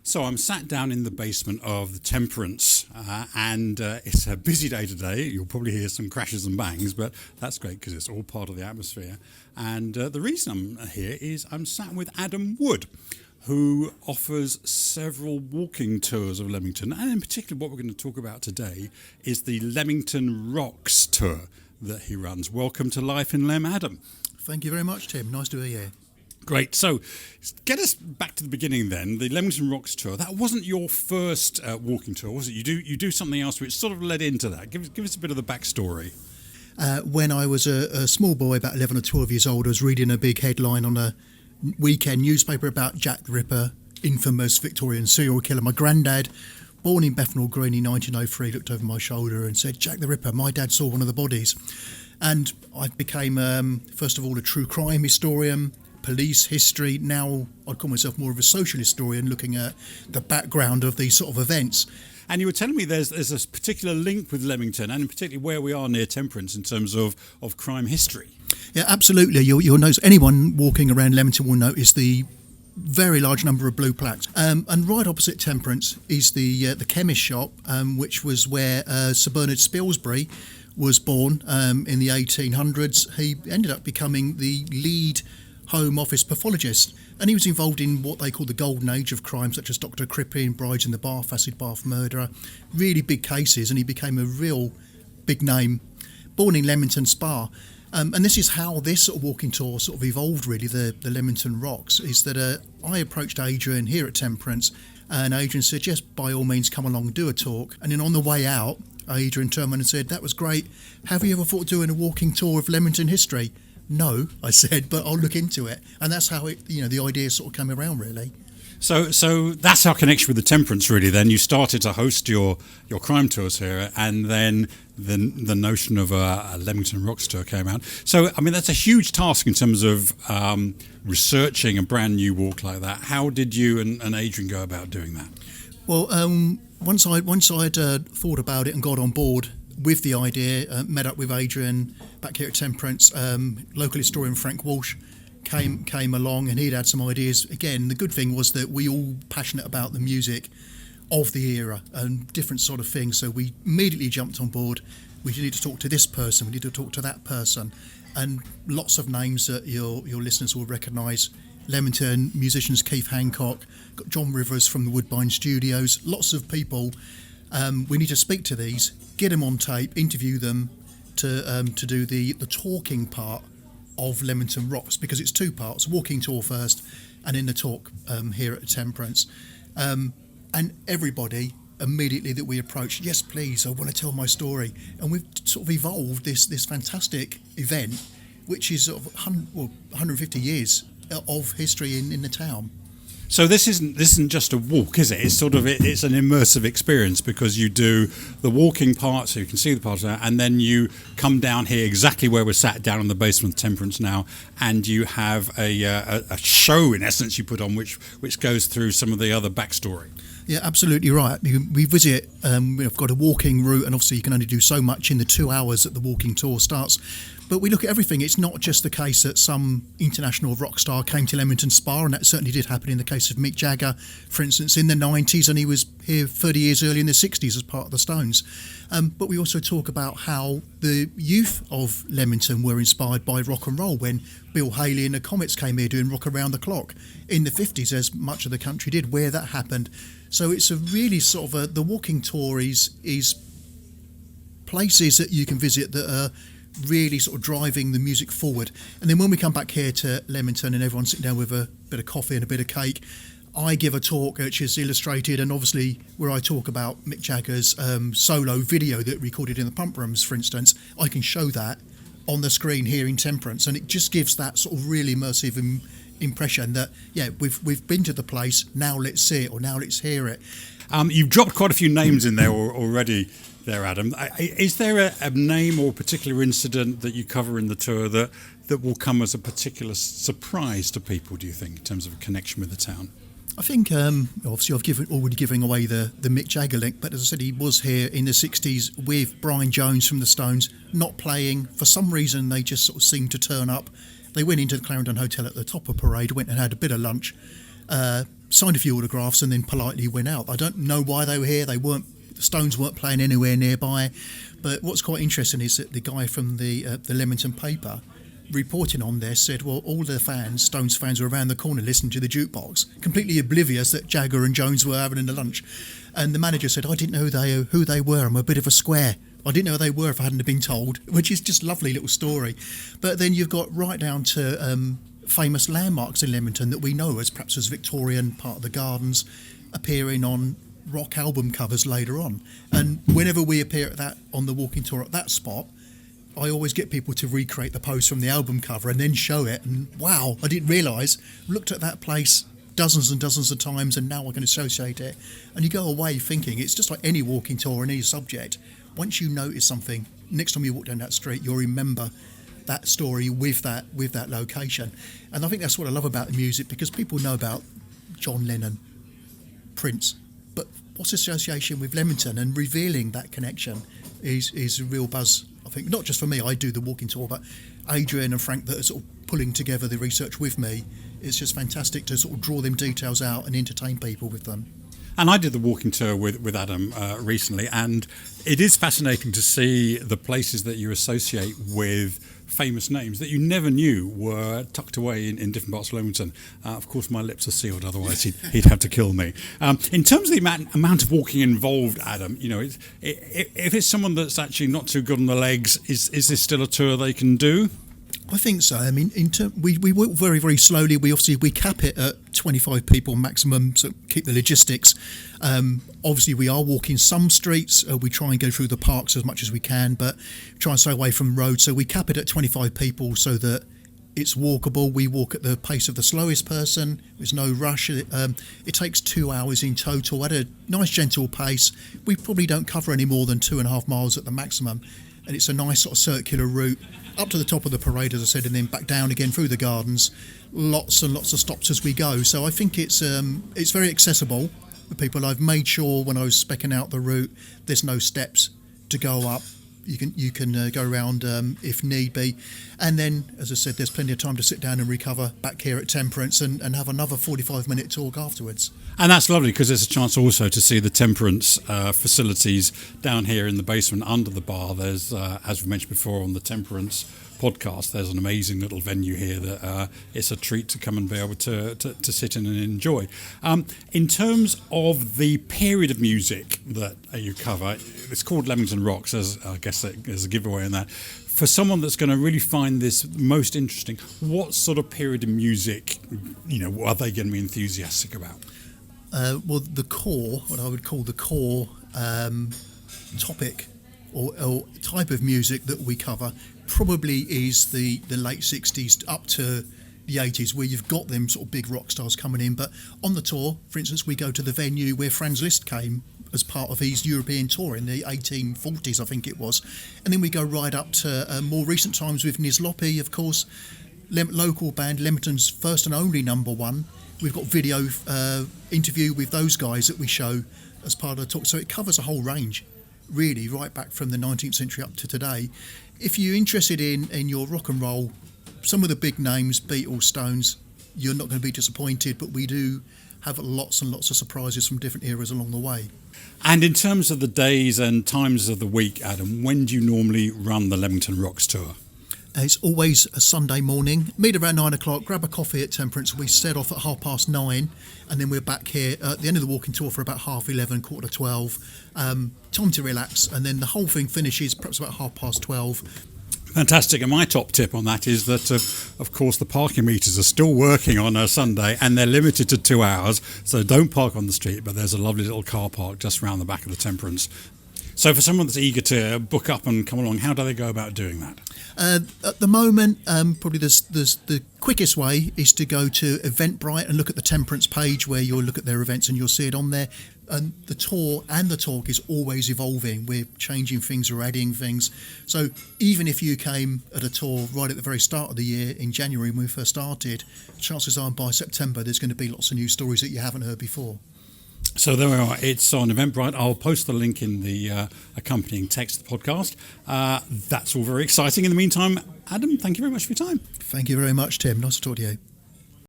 So I'm sat down in the basement of the Temperance, and it's a busy day today. You'll probably hear some crashes and bangs, but that's great because it's all part of the atmosphere. And the reason I'm here is I'm sat with Adam Wood, who offers several walking tours of Leamington. And in particular, what we're going to talk about today is the Leamington Rocks tour that he runs. Welcome to Life in Lem, Adam. Thank you very much, Tim. Nice to be here. Great. So get us back to the beginning then. The Leamington Rocks tour, that wasn't your first walking tour, was it? You do something else which sort of led into that. Give us a bit of the backstory. When I was a small boy, about 11 or 12 years old, I was reading a big headline on a weekend newspaper about Jack the Ripper, infamous Victorian serial killer. My granddad, born in Bethnal Green in 1903, looked over my shoulder and said, "Jack the Ripper, my dad saw one of the bodies." And I became, first of all, a true crime historian, police history. Now I'd call myself more of a social historian, looking at the background of these sort of events. And you were telling me there's a particular link with Leamington, and particularly where we are near Temperance in terms of crime history. Yeah, absolutely. You'll notice, anyone walking around Leamington will notice the very large number of blue plaques. And right opposite Temperance is the chemist shop, which was where Sir Bernard Spilsbury was born in the 1800s. He ended up becoming the lead Home Office pathologist, and he was involved in what they call the golden age of crime, such as Dr. Crippen, Brides in the Bath, Acid Bath Murderer, really big cases, and he became a real big name. Born in Leamington Spa, and this is how this sort of walking tour sort of evolved, really, the Leamington Rocks, is that I approached Adrian here at Temperance, and Adrian said, "Yes, by all means, come along and do a talk." And then on the way out, Adrian turned around and said, "That was great. Have you ever thought of doing a walking tour of Leamington history?" "No," I said, "but I'll look into it." And that's how the idea sort of came around, really. So that's our connection with the Temperance, really. Then you started to host your crime tours here, and then the notion of a Leamington Rocks tour came out. So, I mean, that's a huge task in terms of researching a brand new walk like that. How did you and Adrian go about doing that? Well, once I'd thought about it and got on board with the idea, met up with Adrian back here at Temperance, local historian Frank Walsh came along, and he'd had some ideas. Again, the good thing was that we all passionate about the music of the era and different sort of things, so we immediately jumped on board. We need to talk to this person, we need to talk to that person, and lots of names that your listeners will recognise. Leamington musicians, Keith Hancock, got John Rivers from the Woodbine Studios, lots of people. We need to speak to these, get them on tape, interview them to do the talking part of Leamington Rocks, because it's two parts: walking tour first, and then the talk here at Temperance. And everybody immediately that we approached, "Yes, please, I want to tell my story." And we've sort of evolved this fantastic event, which is sort of 150 years of history in the town. So this isn't just a walk, is it? It's it's an immersive experience, because you do the walking part, so you can see the part, and then you come down here exactly where we're sat down in the basement of Temperance now, and you have a show in essence you put on which goes through some of the other backstory. Yeah, absolutely right. We visit, we've got a walking route, and obviously you can only do so much in the 2 hours that the walking tour starts. But we look at everything. It's not just the case that some international rock star came to Leamington Spa, and that certainly did happen in the case of Mick Jagger, for instance, in the 90s, and he was here 30 years early in the 60s as part of the Stones. But we also talk about how the youth of Leamington were inspired by rock and roll when Bill Haley and the Comets came here doing rock around the clock in the 50s, as much of the country did, where that happened. So it's a really sort of the walking tour is places that you can visit that are really sort of driving the music forward. And then when we come back here to Leamington and everyone's sitting down with a bit of coffee and a bit of cake, I give a talk which is illustrated, and obviously where I talk about Mick Jagger's solo video that recorded in the pump rooms, for instance, I can show that on the screen here in Temperance, and it just gives that sort of really immersive impression that, yeah, we've been to the place, now let's see it, or now let's hear it. You've dropped quite a few names in there already there, Adam. Is there a name or particular incident that you cover in the tour that will come as a particular surprise to people, do you think, in terms of a connection with the town? I think, obviously, I've already given away the Mick Jagger link, but as I said, he was here in the 60s with Brian Jones from the Stones, not playing. For some reason, they just sort of seemed to turn up. They went into the Clarendon Hotel at the top of Parade, went and had a bit of lunch, signed a few autographs, and then politely went out. I don't know why they were here. The Stones weren't playing anywhere nearby. But what's quite interesting is that the guy from the Leamington paper reporting on there said, well, all the Stones fans were around the corner listening to the jukebox, completely oblivious that Jagger and Jones were having a lunch. And the manager said, I didn't know who they were. I'm a bit of a square. I didn't know who they were if I hadn't been told, which is just a lovely little story. But then you've got right down to famous landmarks in Leamington that we know as perhaps as Victorian, part of the gardens, appearing on rock album covers later on. And whenever we appear on the walking tour at that spot, I always get people to recreate the pose from the album cover and then show it. And wow, I didn't realise, looked at that place dozens and dozens of times, and now I can associate it. And you go away thinking it's just like any walking tour or any subject. Once you notice something, next time you walk down that street, you'll remember that story with that location. And I think that's what I love about the music, because people know about John Lennon, Prince, but what's the association with Leamington? And revealing that connection is a real buzz. I think not just for me, I do the walking tour, but Adrian and Frank that are sort of pulling together the research with me. It's just fantastic to sort of draw them details out and entertain people with them. And I did the walking tour with Adam recently, and it is fascinating to see the places that you associate with famous names that you never knew were tucked away in different parts of Leamington. Of course, my lips are sealed, otherwise he'd have to kill me. In terms of the amount of walking involved, Adam, if it's someone that's actually not too good on the legs, is this still a tour they can do? I think so. I mean, we work very, very slowly. We cap it at 25 people maximum, so keep the logistics. Obviously, we are walking some streets. We try and go through the parks as much as we can, but try and stay away from roads. So we cap it at 25 people so that it's walkable. We walk at the pace of the slowest person. There's no rush. It takes 2 hours in total at a nice, gentle pace. We probably don't cover any more than 2.5 miles at the maximum. And it's a nice sort of circular route up to the top of the parade, as I said, and then back down again through the gardens. Lots and lots of stops as we go. So I think it's very accessible for people. I've made sure when I was specking out the route, there's no steps to go up. You can go around if need be. And then, as I said, there's plenty of time to sit down and recover back here at Temperance and have another 45-minute talk afterwards. And that's lovely, because there's a chance also to see the Temperance facilities down here in the basement under the bar. There's, as we mentioned before on the Temperance podcast, there's an amazing little venue here that it's a treat to come and be able to sit in and enjoy. In terms of the period of music that you cover, it's called Leamington Rocks, as I guess there's a giveaway in that. For someone that's going to really find this most interesting, what sort of period of music, are they going to be enthusiastic about? Well, the core, what I would call the core topic or type of music that we cover probably is the late 60s up to the 80s, where you've got them sort of big rock stars coming in. But on the tour, for instance, we go to the venue where Franz Liszt came as part of his European tour in the 1840s, I think it was. And then we go right up to more recent times with Nizlopi, of course, local band, Leamington's first and only number one. We've got video interview with those guys that we show as part of the talk. So it covers a whole range, really, right back from the 19th century up to today. If you're interested in your rock and roll, some of the big names, Beatles, Stones, you're not going to be disappointed, but we do have lots and lots of surprises from different eras along the way. And in terms of the days and times of the week, Adam, when do you normally run the Leamington Rocks tour? It's always a Sunday morning. Meet around 9 o'clock, grab a coffee at Temperance. We set off at 9:30, and then we're back here at the end of the walking tour for about 11:30, 11:45. Time to relax, and then the whole thing finishes perhaps about 12:30. Fantastic. And my top tip on that is that, of course, the parking meters are still working on a Sunday, and they're limited to 2 hours. So don't park on the street, but there's a lovely little car park just around the back of the Temperance. So for someone that's eager to book up and come along, how do they go about doing that? At the moment, probably the quickest way is to go to Eventbrite and look at the Temperance page, where you'll look at their events and you'll see it on there. And the tour and the talk is always evolving. We're changing things or adding things. So even if you came at a tour right at the very start of the year in January when we first started, chances are by September there's going to be lots of new stories that you haven't heard before. So there we are. It's on Eventbrite. I'll post the link in the accompanying text of the podcast. That's all very exciting. In the meantime, Adam, thank you very much for your time. Thank you very much, Tim. Nice to talk to you.